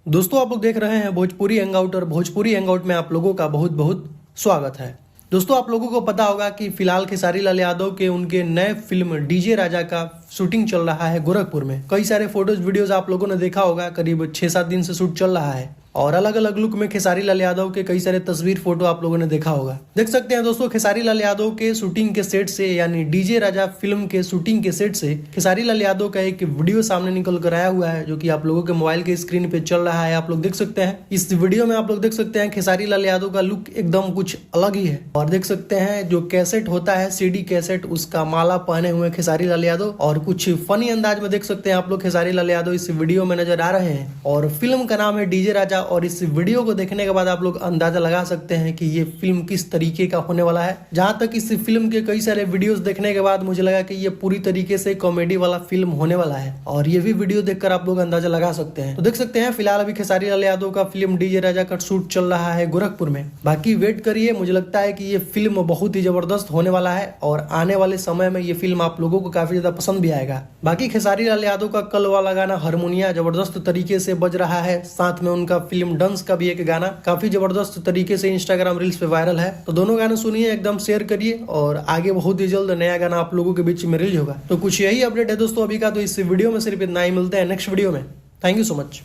दोस्तों आप लोग देख रहे हैं भोजपुरी हैंगआउट और भोजपुरी हैंगआउट में आप लोगों का बहुत बहुत स्वागत है। दोस्तों आप लोगों को पता होगा कि फिलहाल खेसारी लाल यादव के उनके नए फिल्म डीजे राजा का शूटिंग चल रहा है गोरखपुर में। कई सारे फोटोज वीडियोस आप लोगों ने देखा होगा, करीब 6-7 दिन से शूट चल रहा है और अलग अलग लुक में खेसारी लाल यादव के कई सारे तस्वीर फोटो आप लोगों ने देखा होगा। देख सकते हैं दोस्तों, खेसारी लाल यादव के शूटिंग के सेट से यानी डीजे राजा फिल्म के शूटिंग के सेट से खेसारी लाल यादव का एक वीडियो सामने निकल कर आया हुआ है, जो कि आप लोगों के मोबाइल के स्क्रीन पे चल रहा है। आप लोग देख सकते हैं इस वीडियो में, आप लोग देख सकते हैं खेसारी लाल यादव का लुक एकदम कुछ अलग ही है। और देख सकते हैं जो कैसेट होता है सीडी कैसेट, उसका माला पहने हुए खेसारी लाल यादव और कुछ फनी अंदाज में देख सकते हैं आप लोग खेसारी लाल यादव इस वीडियो में नजर आ रहे हैं। और फिल्म का नाम है डीजे राजा और इस वीडियो को देखने के बाद आप लोग अंदाजा लगा सकते हैं कि ये फिल्म किस तरीके का होने वाला है। जहां तक इस फिल्म के कई सारे वीडियोस देखने के बाद मुझे लगा कि ये पूरी तरीके से कॉमेडी वाला फिल्म होने वाला है और ये भी वीडियो देखकर आप लोग अंदाजा लगा सकते हैं। तो देख सकते हैं फिलहाल अभी खेसारी लाल यादव का फिल्म डीजे राजा का शूट चल रहा है गोरखपुर में। बाकी वेट करिए, मुझे लगता है कि ये फिल्म बहुत ही जबरदस्त होने वाला है और आने वाले समय में ये फिल्म आप लोगों को काफी ज्यादा पसंद भी आएगा। बाकी खेसारी लाल यादव का कल वाला गाना हारमोनिया जबरदस्त तरीके से बज रहा है, साथ में उनका फिल्म डंस का भी एक गाना काफी जबरदस्त तरीके से इंस्टाग्राम रील्स पे वायरल है। तो दोनों गाने सुनिए, एकदम शेयर करिए और आगे बहुत ही जल्द नया गाना आप लोगों के बीच में रिलीज होगा। तो कुछ यही अपडेट है दोस्तों अभी का। तो इस वीडियो में सिर्फ इतना ही, मिलते हैं नेक्स्ट वीडियो में। Thank you so much.